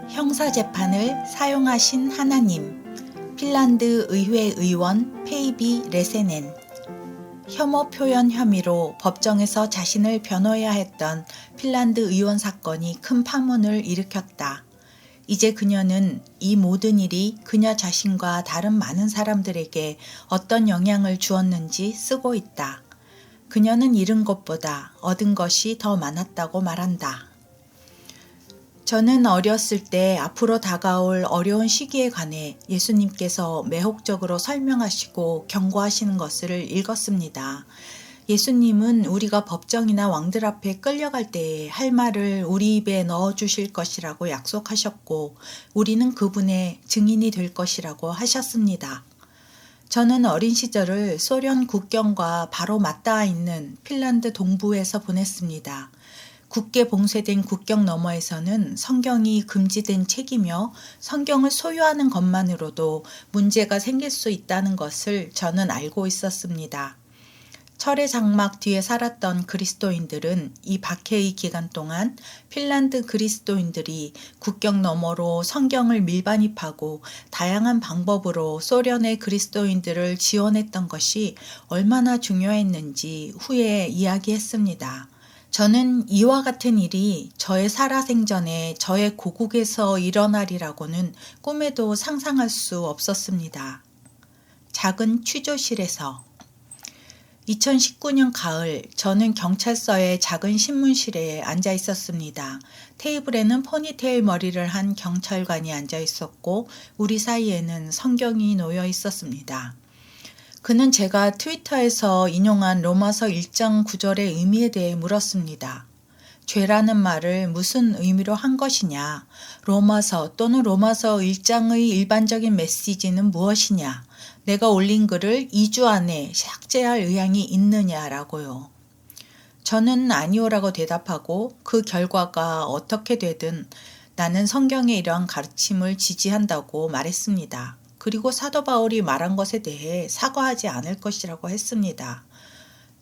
형사재판을 사용하신 하나님. 핀란드 의회 의원 페이비 레세넨. 혐오 표현 혐의로 법정에서 자신을 변호해야 했던 핀란드 의원 사건이 큰 파문을 일으켰다. 이제 그녀는 이 모든 일이 그녀 자신과 다른 많은 사람들에게 어떤 영향을 주었는지 쓰고 있다. 그녀는 잃은 것보다 얻은 것이 더 많았다고 말한다. 저는 어렸을 때 앞으로 다가올 어려운 시기에 관해 예수님께서 매혹적으로 설명하시고 경고하시는 것을 읽었습니다. 예수님은 우리가 법정이나 왕들 앞에 끌려갈 때에 할 말을 우리 입에 넣어주실 것이라고 약속하셨고 우리는 그분의 증인이 될 것이라고 하셨습니다. 저는 어린 시절을 소련 국경과 바로 맞닿아 있는 핀란드 동부에서 보냈습니다. 굳게 봉쇄된 국경 너머에서는 성경이 금지된 책이며 성경을 소유하는 것만으로도 문제가 생길 수 있다는 것을 저는 알고 있었습니다. 철의 장막 뒤에 살았던 그리스도인들은 이 박해의 기간 동안 핀란드 그리스도인들이 국경 너머로 성경을 밀반입하고 다양한 방법으로 소련의 그리스도인들을 지원했던 것이 얼마나 중요했는지 후에 이야기했습니다. 저는 이와 같은 일이 저의 살아생전에 저의 고국에서 일어나리라고는 꿈에도 상상할 수 없었습니다. 작은 취조실에서 2019년 가을 저는 경찰서의 작은 신문실에 앉아 있었습니다. 테이블에는 포니테일 머리를 한 경찰관이 앉아 있었고 우리 사이에는 성경이 놓여 있었습니다. 그는 제가 트위터에서 인용한 로마서 1장 9절의 의미에 대해 물었습니다. 죄라는 말을 무슨 의미로 한 것이냐? 로마서 또는 로마서 1장의 일반적인 메시지는 무엇이냐? 내가 올린 글을 2주 안에 삭제할 의향이 있느냐라고요. 저는 아니오라고 대답하고 그 결과가 어떻게 되든 나는 성경의 이러한 가르침을 지지한다고 말했습니다. 그리고 사도 바울이 말한 것에 대해 사과하지 않을 것이라고 했습니다.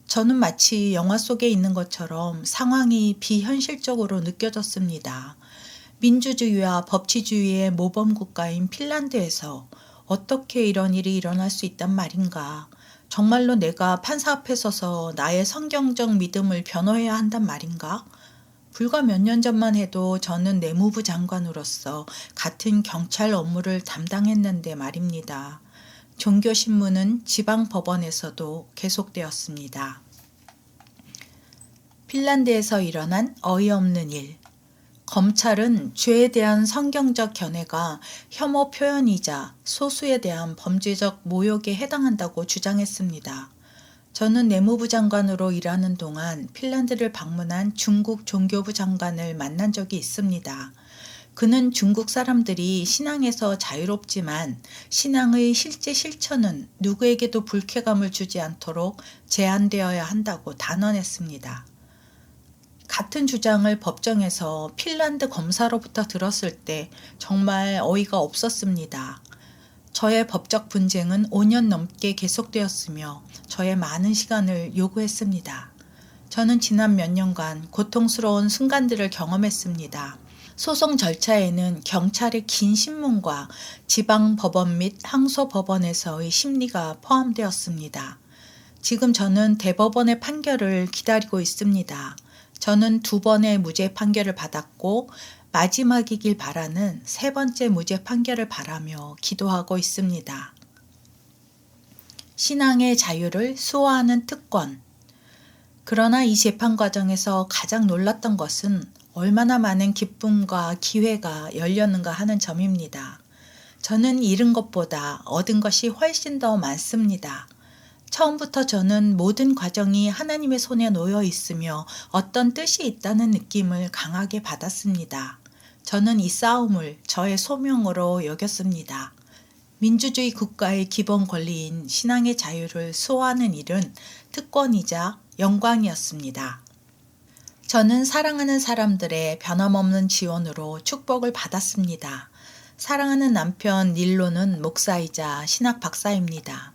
저는 마치 영화 속에 있는 것처럼 상황이 비현실적으로 느껴졌습니다. 민주주의와 법치주의의 모범국가인 핀란드에서 어떻게 이런 일이 일어날 수 있단 말인가? 정말로 내가 판사 앞에 서서 나의 성경적 믿음을 변호해야 한단 말인가? 불과 몇 년 전만 해도 저는 내무부 장관으로서 같은 경찰 업무를 담당했는데 말입니다. 종교신문은 지방법원에서도 계속되었습니다. 핀란드에서 일어난 어이없는 일. 검찰은 죄에 대한 성경적 견해가 혐오 표현이자 소수에 대한 범죄적 모욕에 해당한다고 주장했습니다. 저는 내무부 장관으로 일하는 동안 핀란드를 방문한 중국 종교부 장관을 만난 적이 있습니다. 그는 중국 사람들이 신앙에서 자유롭지만 신앙의 실제 실천은 누구에게도 불쾌감을 주지 않도록 제한되어야 한다고 단언했습니다. 같은 주장을 법정에서 핀란드 검사로부터 들었을 때 정말 어이가 없었습니다. 저의 법적 분쟁은 5년 넘게 계속되었으며 저의 많은 시간을 요구했습니다. 저는 지난 몇 년간 고통스러운 순간들을 경험했습니다. 소송 절차에는 경찰의 긴 신문과 지방법원 및 항소법원에서의 심리가 포함되었습니다. 지금 저는 대법원의 판결을 기다리고 있습니다. 저는 2번의 무죄 판결을 받았고 마지막이길 바라는 3번째 무죄 판결을 바라며 기도하고 있습니다. 신앙의 자유를 수호하는 특권. 그러나 이 재판 과정에서 가장 놀랐던 것은 얼마나 많은 기쁨과 기회가 열렸는가 하는 점입니다. 저는 잃은 것보다 얻은 것이 훨씬 더 많습니다. 처음부터 저는 모든 과정이 하나님의 손에 놓여 있으며 어떤 뜻이 있다는 느낌을 강하게 받았습니다. 저는 이 싸움을 저의 소명으로 여겼습니다. 민주주의 국가의 기본 권리인 신앙의 자유를 수호하는 일은 특권이자 영광이었습니다. 저는 사랑하는 사람들의 변함없는 지원으로 축복을 받았습니다. 사랑하는 남편 닐로는 목사이자 신학 박사입니다.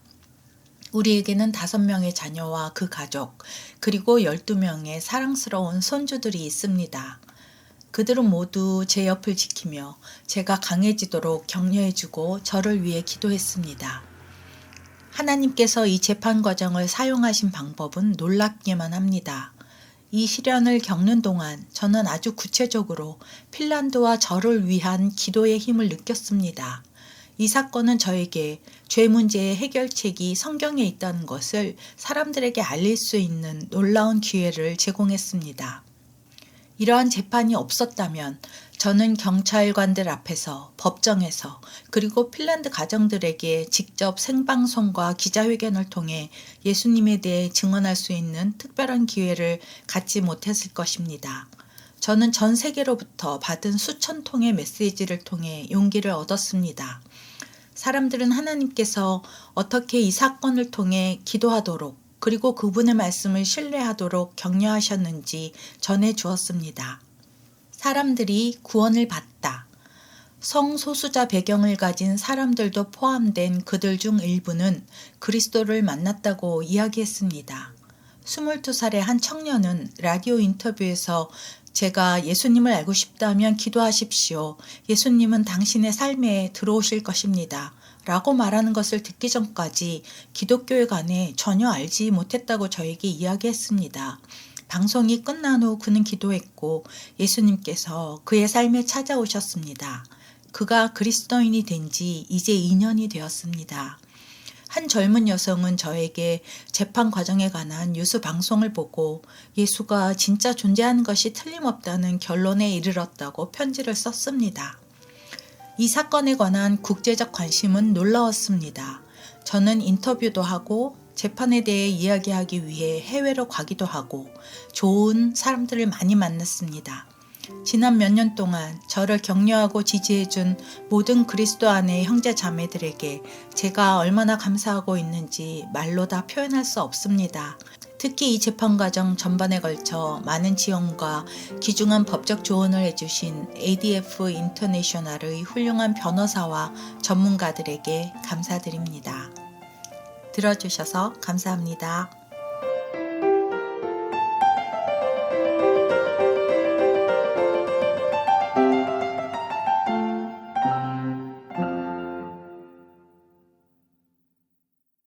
우리에게는 5명의 자녀와 그 가족, 그리고 12명의 사랑스러운 손주들이 있습니다. 그들은 모두 제 옆을 지키며 제가 강해지도록 격려해주고 저를 위해 기도했습니다. 하나님께서 이 재판 과정을 사용하신 방법은 놀랍기만 합니다. 이 시련을 겪는 동안 저는 아주 구체적으로 핀란드와 저를 위한 기도의 힘을 느꼈습니다. 이 사건은 저에게 죄 문제의 해결책이 성경에 있다는 것을 사람들에게 알릴 수 있는 놀라운 기회를 제공했습니다. 이러한 재판이 없었다면 저는 경찰관들 앞에서, 법정에서, 그리고 핀란드 가정들에게 직접 생방송과 기자회견을 통해 예수님에 대해 증언할 수 있는 특별한 기회를 갖지 못했을 것입니다. 저는 전 세계로부터 받은 수천 통의 메시지를 통해 용기를 얻었습니다. 사람들은 하나님께서 어떻게 이 사건을 통해 기도하도록 그리고 그분의 말씀을 신뢰하도록 격려하셨는지 전해 주었습니다. 사람들이 구원을 받다. 성소수자 배경을 가진 사람들도 포함된 그들 중 일부는 그리스도를 만났다고 이야기했습니다. 22살의 한 청년은 라디오 인터뷰에서 제가 예수님을 알고 싶다면 기도하십시오. 예수님은 당신의 삶에 들어오실 것입니다. 라고 말하는 것을 듣기 전까지 기독교에 관해 전혀 알지 못했다고 저에게 이야기했습니다. 방송이 끝난 후 그는 기도했고 예수님께서 그의 삶에 찾아오셨습니다. 그가 그리스도인이 된 지 이제 2년이 되었습니다. 한 젊은 여성은 저에게 재판 과정에 관한 뉴스 방송을 보고 예수가 진짜 존재하는 것이 틀림없다는 결론에 이르렀다고 편지를 썼습니다. 이 사건에 관한 국제적 관심은 놀라웠습니다. 저는 인터뷰도 하고 재판에 대해 이야기하기 위해 해외로 가기도 하고 좋은 사람들을 많이 만났습니다. 지난 몇 년 동안 저를 격려하고 지지해준 모든 그리스도 안의 형제 자매들에게 제가 얼마나 감사하고 있는지 말로 다 표현할 수 없습니다. 특히 이 재판 과정 전반에 걸쳐 많은 지원과 귀중한 법적 조언을 해주신 ADF 인터내셔널의 훌륭한 변호사와 전문가들에게 감사드립니다. 들어주셔서 감사합니다.